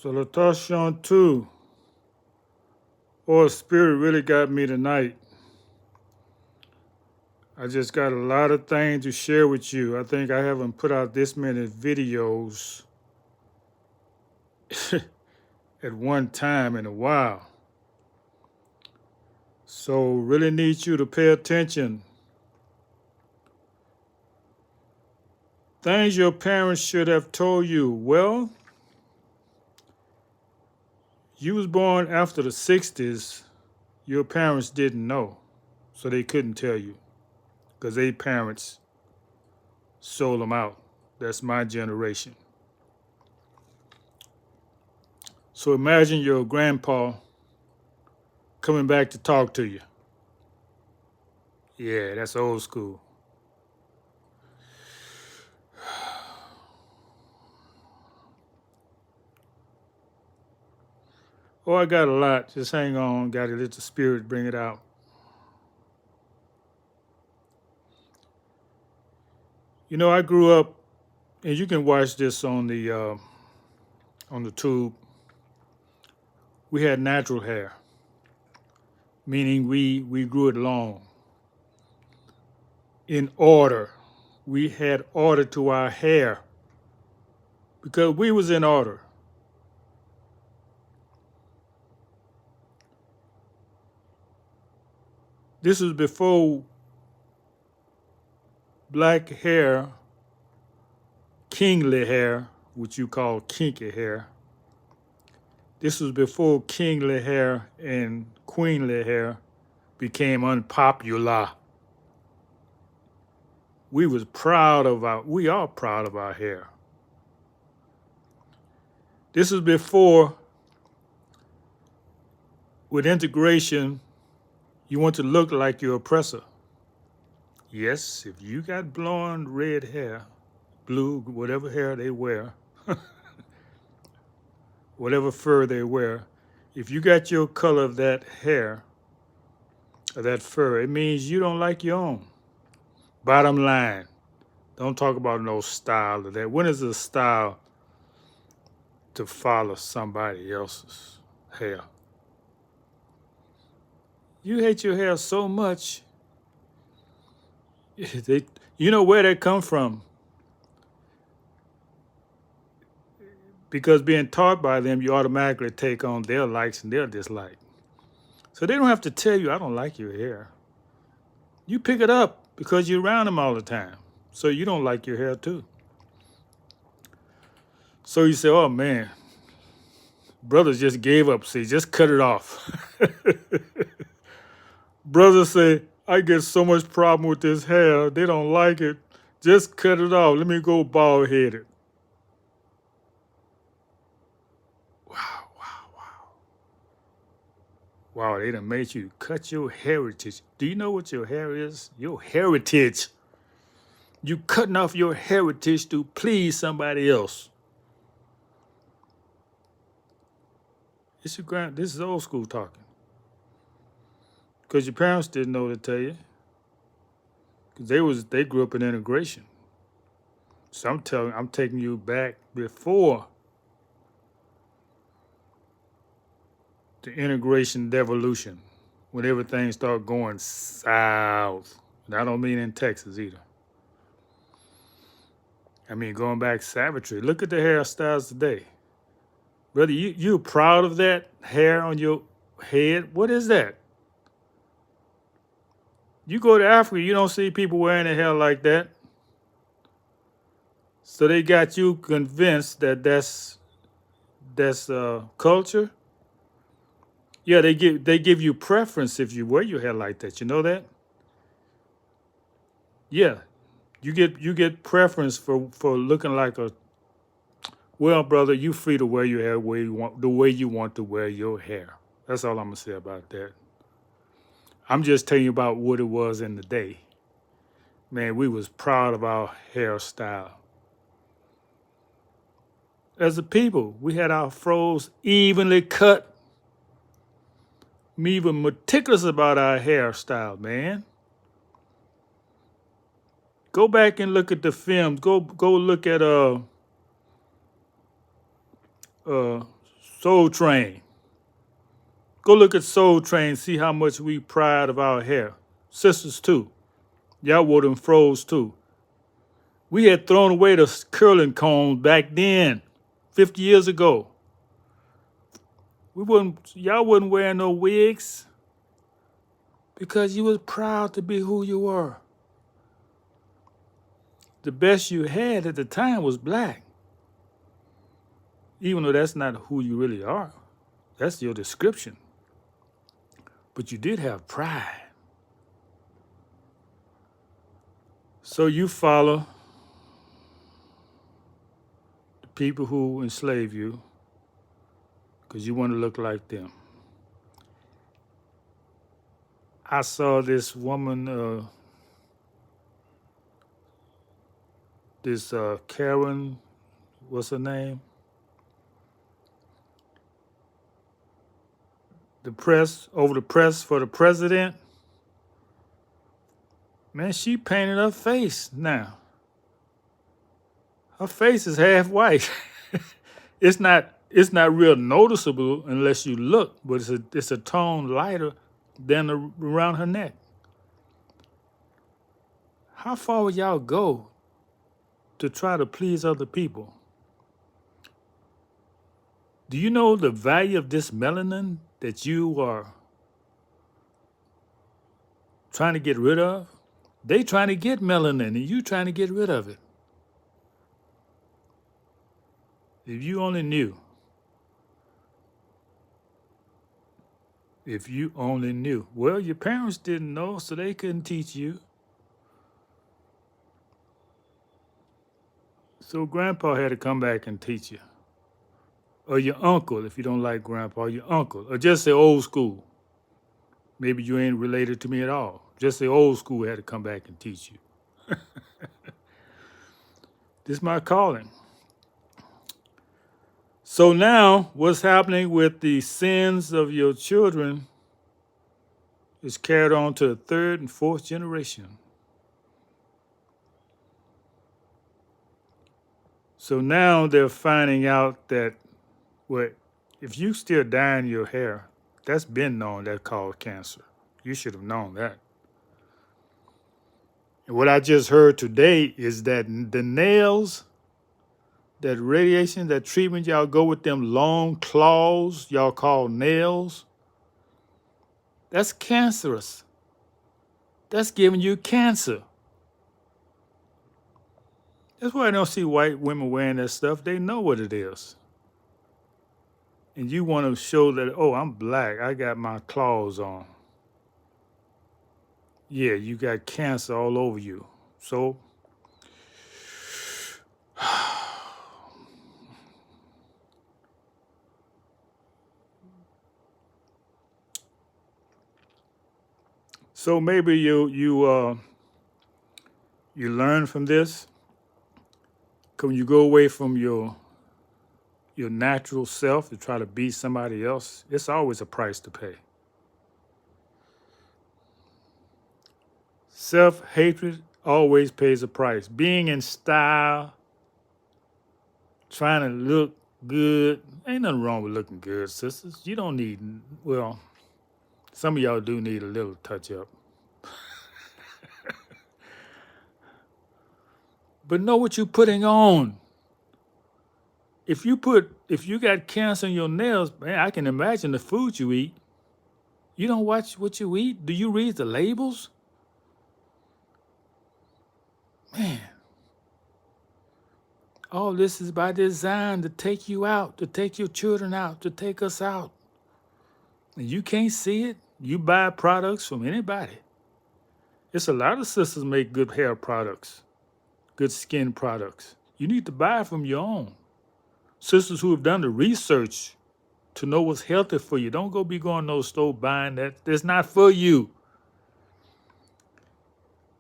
Salutation 2. Oh, Spirit really got me tonight. I just got a lot of things to share with you. I think I haven't put out this many videos at one time in a while. So really need you to pay attention. Things your parents should have told you. Well, you was born after the 60s. Your parents didn't know, so they couldn't tell you because their parents sold them out. That's my generation. So imagine your grandpa coming back to talk to you. Yeah, that's old school. Oh, I got a lot. Just hang on. Got to let the Spirit bring it out. You know, I grew up, and you can watch this on the tube. We had natural hair, meaning we grew it long. In order, we had order to our hair because we was in order. This was before black hair, kingly hair, which you call kinky hair. This was before kingly hair and queenly hair became unpopular. We are proud of our hair. This is before, with integration, you want to look like your oppressor. Yes, if you got blonde, red hair, blue, whatever hair they wear, whatever fur they wear, if you got your color of that hair, or that fur, it means you don't like your own. Bottom line, don't talk about no style of that. When is a style to follow somebody else's hair? You hate your hair so much. You know where that come from? Because being taught by them, you automatically take on their likes and their dislikes. So they don't have to tell you, I don't like your hair. You pick it up because you're around them all the time. So you don't like your hair too. So you say, oh man, brothers just gave up. See, just cut it off. Brothers say, I get so much problem with this hair. They don't like it. Just cut it off. Let me go bald headed. Wow, wow, wow. Wow, they done made you cut your heritage. Do you know what your hair is? Your heritage. You cutting off your heritage to please somebody else. This is old school talking. Because your parents didn't know to tell you. Because they grew up in integration. So I'm taking you back before the integration devolution, when everything started going south. And I don't mean in Texas either. I mean going back savagery. Look at the hairstyles today. Brother, you proud of that hair on your head? What is that? You go to Africa, you don't see people wearing their hair like that. So they got you convinced that that's culture. Yeah, they give you preference if you wear your hair like that. You know that? Yeah, you get preference for looking like a. Well, brother, you free to wear your hair the way you want to wear your hair. That's all I'm gonna say about that. I'm just telling you about what it was in the day. Man, we was proud of our hairstyle. As a people, we had our fros evenly cut. Me even meticulous about our hairstyle, man. Go back and look at the films. Go look at Soul Train. Go look at Soul Train, see how much we pride of our hair. Sisters too. Y'all wore them froze too. We had thrown away the curling combs back then, 50 years ago. Y'all wasn't wearing no wigs because you was proud to be who you were. The best you had at the time was black. Even though that's not who you really are. That's your description. But you did have pride. So you follow the people who enslave you because you want to look like them. I saw this woman, Karen, what's her name? The press for the president. Man, she painted her face now. Her face is half white. It's not real noticeable unless you look, but it's a tone lighter than around her neck. How far would y'all go to try to please other people? Do you know the value of this melanin that you are trying to get rid of? They trying to get melanin and you trying to get rid of it. If you only knew. If you only knew. Well, your parents didn't know, so they couldn't teach you. So grandpa had to come back and teach you. Or your uncle, if you don't like grandpa, your uncle. Or just say old school. Maybe you ain't related to me at all. Just say old school had to come back and teach you. This is my calling. So now what's happening with the sins of your children is carried on to the third and fourth generation. So now they're finding out that if you still dyeing your hair, that's been known, that called cancer. You should have known that. And what I just heard today is that the nails, that radiation, that treatment y'all go with them long claws y'all call nails, that's cancerous. That's giving you cancer. That's why I don't see white women wearing that stuff. They know what it is. And you want to show that, oh, I'm black. I got my claws on. Yeah, you got cancer all over you. So, maybe you learn from this. When you go away from your natural self to try to be somebody else, it's always a price to pay. Self-hatred always pays a price. Being in style, trying to look good, ain't nothing wrong with looking good, sisters. You don't need, well, some of y'all do need a little touch up. But know what you're putting on. If you got cancer in your nails, man, I can imagine the food you eat. You don't watch what you eat? Do you read the labels? Man, all this is by design to take you out, to take your children out, to take us out. And you can't see it. You buy products from anybody. It's a lot of sisters make good hair products, good skin products. You need to buy from your own. Sisters who have done the research to know what's healthy for you. Don't go be going to no store buying that. It's not for you.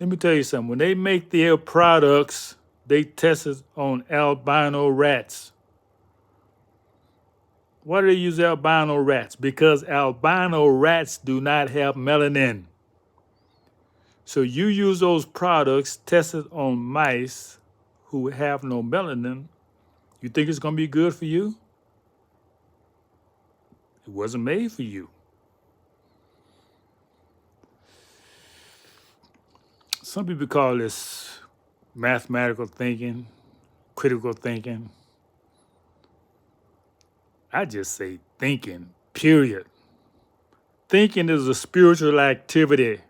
Let me tell you something. When they make their products, they test it on albino rats. Why do they use albino rats? Because albino rats do not have melanin. So you use those products tested on mice who have no melanin. You think it's going to be good for you? It wasn't made for you. Some people call this mathematical thinking, critical thinking. I just say thinking, period. Thinking is a spiritual activity.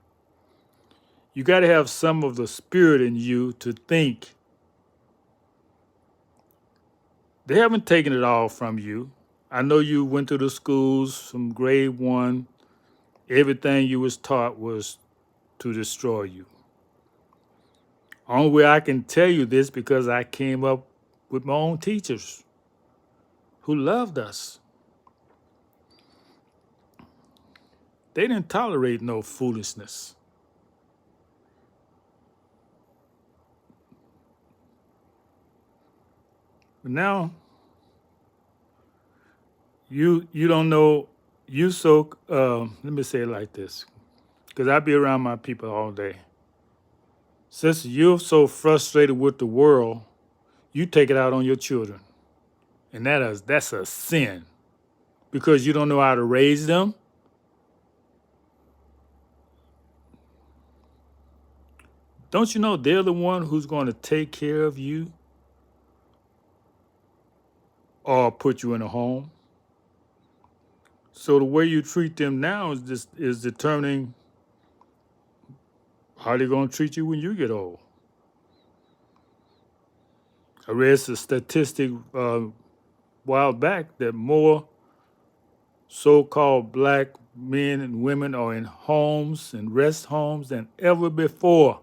You got to have some of the spirit in you to think. They haven't taken it all from you. I know you went to the schools from grade 1. Everything you was taught was to destroy you. Only way I can tell you this because I came up with my own teachers who loved us. They didn't tolerate no foolishness. But now you don't know you so let me say it like this, because I be around my people all day. Since you're so frustrated with the world, you take it out on your children. And that's a sin. Because you don't know how to raise them. Don't you know they're the one who's going to take care of you or put you in a home? So the way you treat them now is determining how they're going to treat you when you get old. I read a statistic a while back that more so-called black men and women are in homes and rest homes than ever before.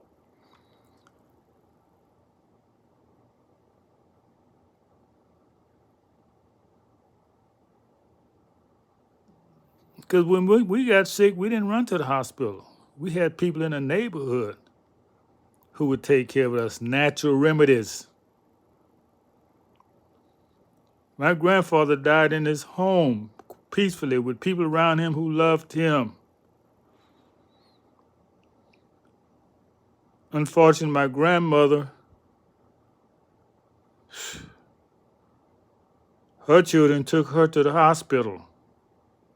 Because when we got sick, we didn't run to the hospital. We had people in the neighborhood who would take care of us, natural remedies. My grandfather died in his home peacefully with people around him who loved him. Unfortunately, my grandmother, her children took her to the hospital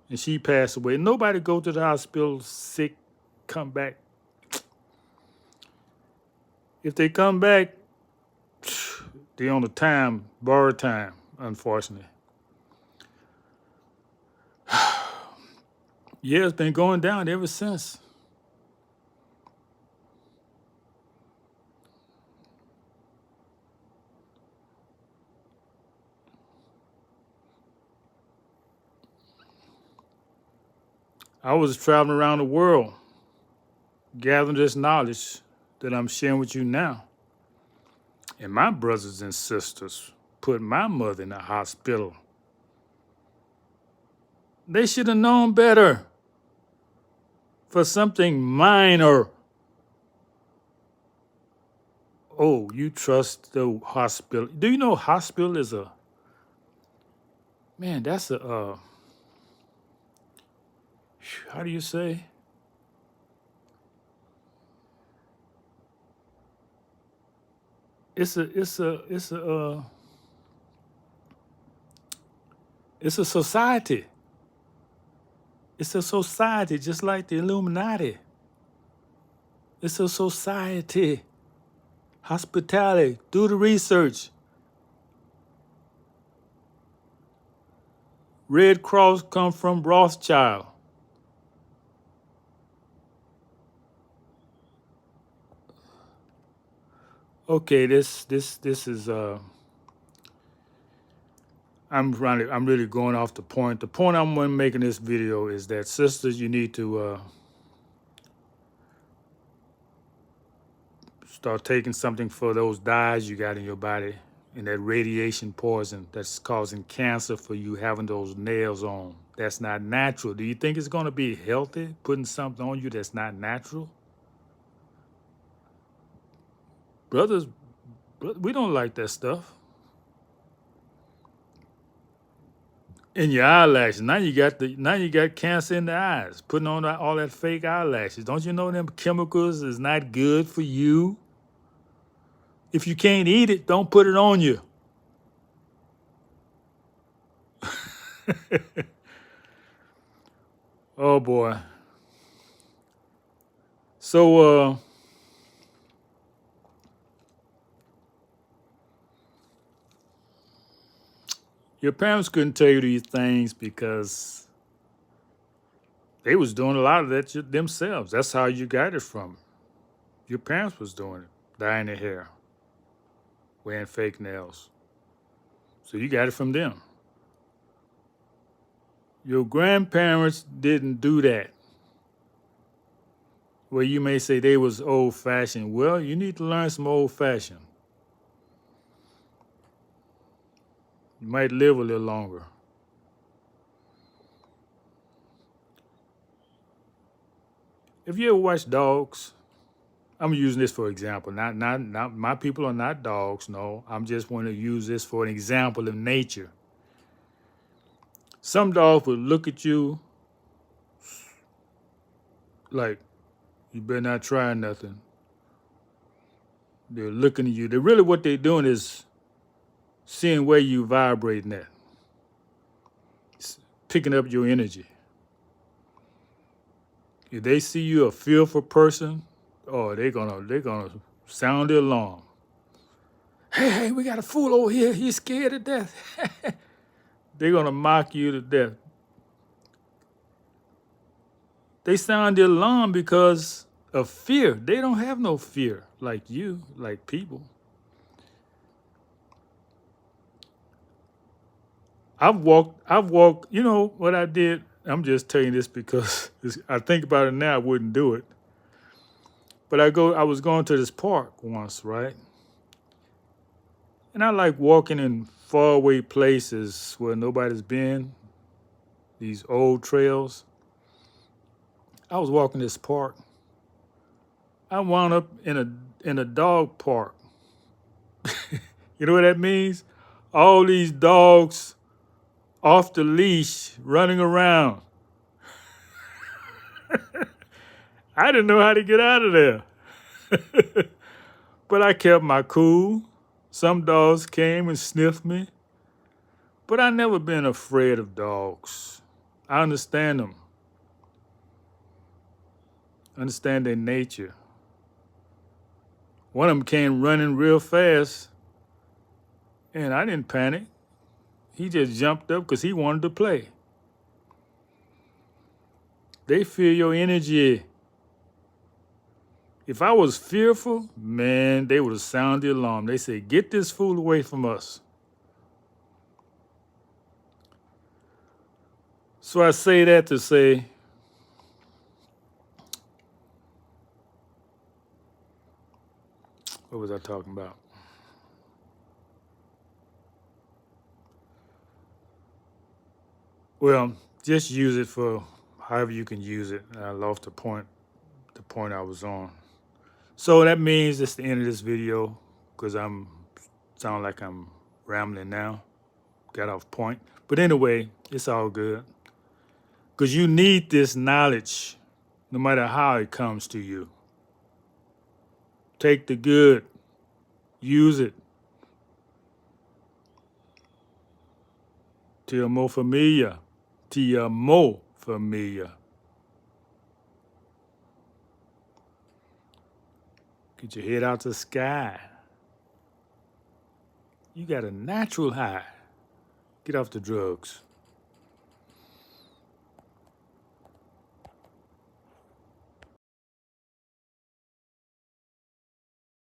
and she passed away. Nobody go to the hospital sick, come back. If they come back, they on the time, borrowed time, unfortunately. Yeah, it's been going down ever since. I was traveling around the world, gathering this knowledge that I'm sharing with you now. And my brothers and sisters put my mother in the hospital. They should have known better for something minor. Oh, you trust the hospital. Do you know hospital is that's how do you say? It's a society. It's a society just like the Illuminati. It's a society. Hospitality. Do the research. Red Cross come from Rothschild. Okay, this is I'm really going off the point. The point I'm making this video is that sisters, you need to start taking something for those dyes you got in your body and that radiation poison that's causing cancer for you having those nails on. That's not natural. Do you think it's going to be healthy putting something on you that's not natural? Brothers, we don't like that stuff. In your eyelashes. Now you got cancer in the eyes, putting on all that fake eyelashes. Don't you know them chemicals is not good for you? If you can't eat it, don't put it on you. Oh boy. So your parents couldn't tell you these things because they was doing a lot of that themselves. That's how you got it from. Your parents was doing it, dyeing their hair, wearing fake nails. So you got it from them. Your grandparents didn't do that. Well, you may say they was old fashioned. Well, you need to learn some old fashioned. You might live a little longer. If you ever watch dogs, I'm using this for example. Not my people are not dogs. No, I'm just want to use this for an example of nature. Some dogs would look at you like you better not try nothing. They're looking at you. They really what they're doing is seeing where you vibrating at, picking up your energy. If they see you a fearful person, oh, they're gonna sound the alarm. Hey, we got a fool over here. He's scared to death. They're gonna mock you to death. They sound the alarm because of fear. They don't have no fear like you, like people. I've walked, you know what I did? I'm just telling you this because I think about it now, I wouldn't do it. But I was going to this park once, right? And I like walking in faraway places where nobody's been, these old trails. I was walking this park. I wound up in a dog park. You know what that means? All these dogs off the leash running around. I didn't know how to get out of there. But I kept my cool. Some dogs came and sniffed me. But I never been afraid of dogs. I understand them. I understand their nature. One of them came running real fast, and I didn't panic. He just jumped up because he wanted to play. They feel your energy. If I was fearful, man, they would have sounded the alarm. They say, get this fool away from us. So I say that to say, what was I talking about? Well, just use it for however you can use it. I lost the point I was on. So that means it's the end of this video because I'm sound like I'm rambling now. Got off point. But anyway, it's all good. Because you need this knowledge no matter how it comes to you. Take the good, use it. Ti amo familia. Ti amo familia. Get your head out to the sky. You got a natural high. Get off the drugs.